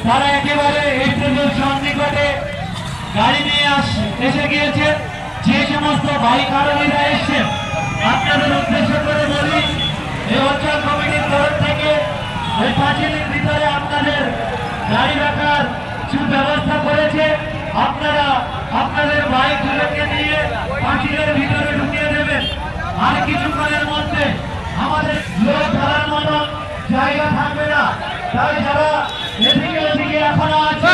তারা একেবারে স্টেজের সন্নিকটে গাড়ি নিয়ে এসে গিয়েছে। যে সমস্ত বাইক আরোহীরা এসছেন আপনাদের উদ্দেশ্য করে বলি, এই অঞ্চল কমিটির তরফ থেকে এই পাঁচিলের ভিতরে আপনাদের গাড়ি রাখার সুব্যবস্থা করেছে। আপনারা আপনাদের বাইকগুলোকে নিয়ে পাঁচিলের ভিতরে ঢুকিয়ে দেবেন। আর কিছুক্ষণের মধ্যে আমাদের লোক ধরার মতো জায়গা থাকবে না। তাই যারা এদিকে ওদিকে এখনো আছে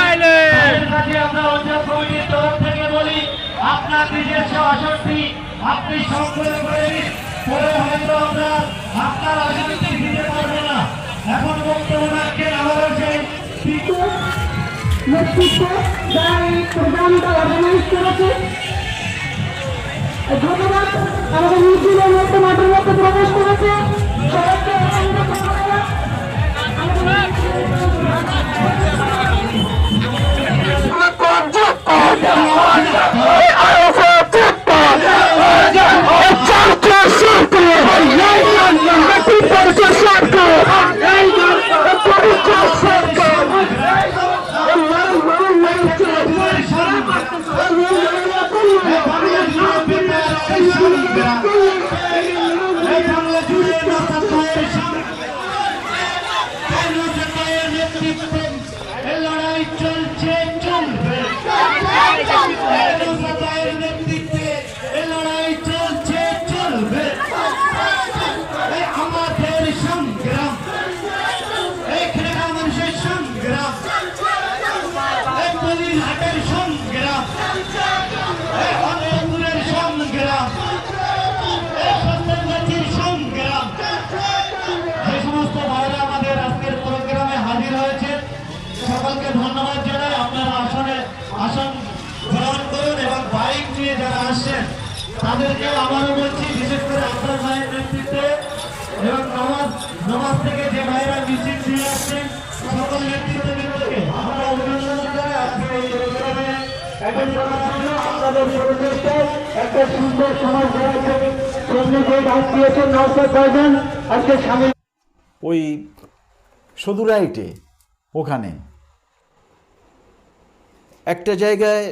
তাদের কাছে আমরা অঞ্চল কমিটির তরফ থেকে বলি, আপনার নিজস্ব আসনটি আপনি সংগ্রহ করে নিন। পরে হয়তো আমরা আপনার আসনটি দিতে পারবো না। এখন বক্তব্য রাখছেন আমাদের সেই নেতৃত্ব যারা এই প্রোগ্রামটা অর্গানাইজ করেছে। ধন্যবাদ। আমাদের মিছিলের মধ্যে মাঠের মধ্যে প্রবেশ করেছে সবাইকে সকলকে ধন্যবাদ জানাই। আপনারা আসন গ্রহণ করুন এবং বাইক নিয়ে যারা আসছেন তাদেরকে আবারও বলছি, বিশেষ করে আপনার ভাইয়ের নেতৃত্বে এবং নমাজ থেকে যে ভাইরা মিছিল দিয়ে আসছেন সকল নেতৃত্ববৃন্দকে আমরা অভিনন্দন জানাই। আজকে এই প্রোগ্রামে অ্যাটেন্ড করার জন্য আপনাদের সর্বশ্রেষ্ঠ একটা সুন্দর সমাজ গড়ার জন্য যে ডাক দিয়েছেন নওশাদ ভাইজান আজকে সামিল। ওই সদুরাইটে ওখানে একটা জায়গায়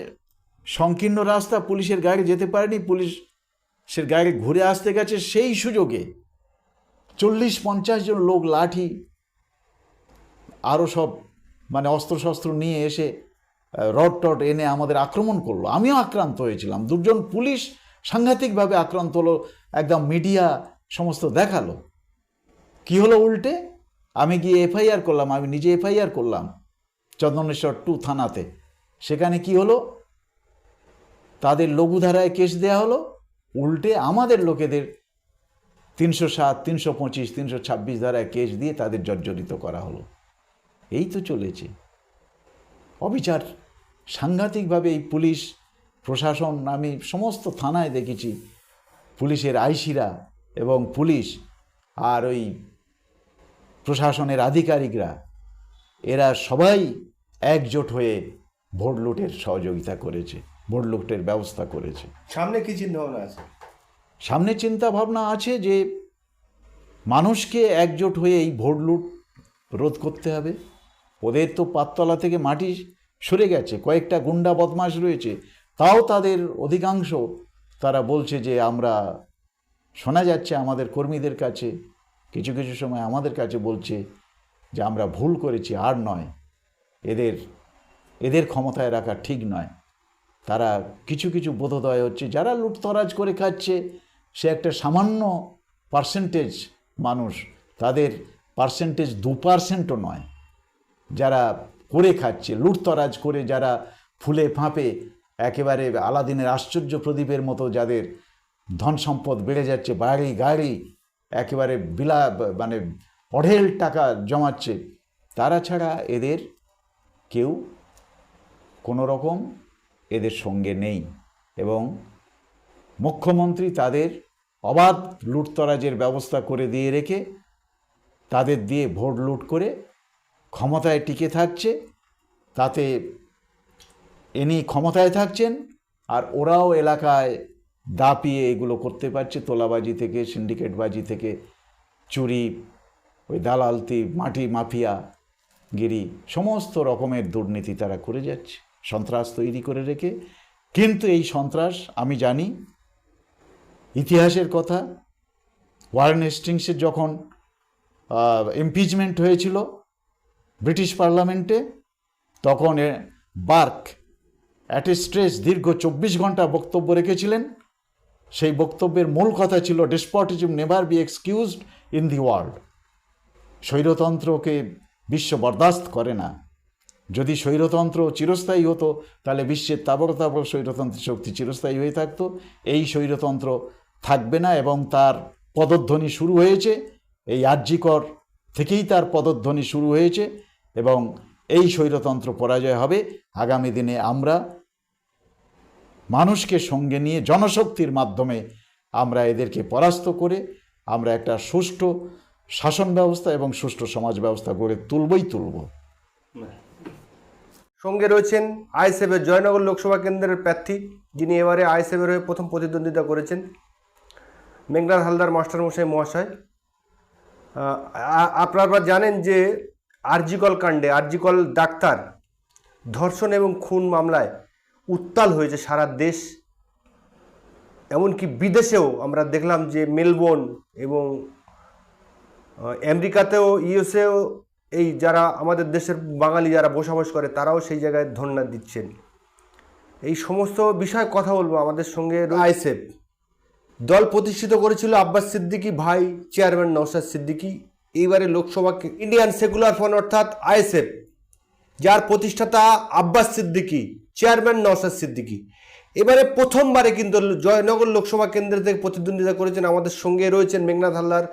সংকীর্ণ রাস্তা, পুলিশের গাড়ি যেতে পারেনি, পুলিশের গাড়ি ঘুরে আসতে গেছে, সেই সুযোগে 40-50 জন লোক লাঠি আরও সব মানে অস্ত্রশস্ত্র নিয়ে এসে রড টড এনে আমাদের আক্রমণ করলো। আমিও আক্রান্ত হয়েছিলাম। 2 জন পুলিশ সাংঘাতিকভাবে আক্রান্ত হলো, একদম মিডিয়া সমস্ত দেখালো। কি হলো উল্টে? আমি গিয়ে এফআইআর করলাম, আমি নিজে এফআইআর করলাম চন্দনেশ্বর 2 থানাতে। সেখানে কি হলো, তাদের লঘুধারায় কেস দেয়া হলো, উল্টে আমাদের লোকেদের 307, 325, 326 ধারায় কেস দিয়ে তাদের জর্জরিত করা হলো। এই তো চলেছে অবিচার সাংঘাতিকভাবে। এই পুলিশ প্রশাসন, আমি সমস্ত থানায় দেখেছি পুলিশের আইসিরা এবং পুলিশ আর ওই প্রশাসনের আধিকারিকরা, এরা সবাই একজোট হয়ে ভোট লুটের সহযোগিতা করেছে, ভোট লুটের ব্যবস্থা করেছে। সামনে কি চিন্তা ভাবনা আছে? সামনে চিন্তা ভাবনা আছে যে মানুষকে একজোট হয়ে এই ভোট লুট রোধ করতে হবে। ওদের তো পাততলা থেকে মাটি সরে গেছে, কয়েকটা গুন্ডা বদমাশ রয়েছে, তাও তাদের অধিকাংশ তারা বলছে যে আমরা, শোনা যাচ্ছে আমাদের কর্মীদের কাছে কিছু কিছু সময় আমাদের কাছে বলছে যে আমরা ভুল করেছি, আর নয়, এদের ক্ষমতায় রাখা ঠিক নয়। তারা কিছু কিছু বোধোদয় হচ্ছে, যারা লুটতরাজ করে খাচ্ছে সে একটা সামান্য পার্সেন্টেজ মানুষ, তাদের পার্সেন্টেজ 2%ও নয়। যারা করে খাচ্ছে, লুটতরাজ করে, যারা ফুলে ফাঁপে একেবারে আলাদিনের আশ্চর্য প্রদীপের মতো যাদের ধন সম্পদ বেড়ে যাচ্ছে, বাড়ি গাড়ি একেবারে মানে অঢেল টাকা জমাচ্ছে, তারা ছাড়া এদের কেউ কোনো রকম এদের সঙ্গে নেই। এবং মুখ্যমন্ত্রী তাদের অবাধ লুটতরাজের ব্যবস্থা করে দিয়ে রেখে তাদের দিয়ে ভোট লুট করে ক্ষমতায় টিকে থাকছে, তাতে ইনি ক্ষমতায় থাকছেন আর ওরাও এলাকায় দাপিয়ে এগুলো করতে পারছে, তোলাবাজি থেকে সিন্ডিকেটবাজি থেকে চুরি, ওই দালালতি, মাটি মাফিয়া গিরি, সমস্ত রকমের দুর্নীতি তারা করে যাচ্ছে সন্ত্রাস তৈরি করে রেখে। কিন্তু এই সন্ত্রাস, আমি জানি ইতিহাসের কথা, ওয়ারেন হেস্টিংসের যখন ইমপিচমেন্ট হয়েছিল ব্রিটিশ পার্লামেন্টে, তখন বার্ক অ্যাট এ স্ট্রেচ দীর্ঘ 24 ঘন্টা বক্তব্য রেখেছিলেন। সেই বক্তব্যের মূল কথা ছিল despotism never be excused in the world. স্বৈরতন্ত্রকে বিশ্ব বরদাস্ত করে না। যদি স্বৈরতন্ত্র চিরস্থায়ী হতো তাহলে বিশ্বের তাবড় স্বৈরতন্ত্রের শক্তি চিরস্থায়ী হয়ে থাকতো। এই স্বৈরতন্ত্র থাকবে না এবং তার পদধ্বনি শুরু হয়েছে, এই আরজিকর থেকেই তার পদধ্বনি শুরু হয়েছে এবং এই স্বৈরতন্ত্র পরাজয় হবে। আগামী দিনে আমরা মানুষকে সঙ্গে নিয়ে জনশক্তির মাধ্যমে আমরা এদেরকে পরাস্ত করে আমরা একটা সুষ্ঠু শাসন ব্যবস্থা এবং সুষ্ঠু সমাজ ব্যবস্থা গড়ে তুলবই তুলব। সঙ্গে রয়েছেন আইএসএফের জয়নগর লোকসভা কেন্দ্রের প্রার্থী, যিনি এবারে আইএসএফের হয়ে প্রথম প্রতিদ্বন্দ্বিতা করেছেন, মেঘনাথ হালদার মাস্টারমশাই মহাশয়। আপনারা জানেন যে আরজিকর কাণ্ডে, আরজিকর ডাক্তার ধর্ষণ এবং খুন মামলায় উত্তাল হয়েছে সারা দেশ, এমনকি বিদেশেও আমরা দেখলাম যে মেলবোর্ন এবং আমেরিকাতেও, ইউএসএও এই যারা আমাদের দেশের বাঙালি যারা বসবাস করে তারাও সেই জায়গায় ধন্যা দিচ্ছেন। এই সমস্ত বিষয়ে কথা বলবো। আমাদের সঙ্গে আইএসএফ দল প্রতিষ্ঠিত করেছিল আব্বাস সিদ্দিকী ভাই, চেয়ারম্যান নওশাদ সিদ্দিকী। এইবারে লোকসভা ইন্ডিয়ান সেকুলার ফ্রন্ট অর্থাৎ আইএসএফ, যার প্রতিষ্ঠাতা আব্বাস সিদ্দিকী, চেয়ারম্যান নওশাদ সিদ্দিকী, এবারে প্রথমবারে কিন্তু জয়নগর লোকসভা কেন্দ্র থেকে প্রতিদ্বন্দ্বিতা করেছেন। আমাদের সঙ্গে রয়েছেন মেঘনাথ হালদার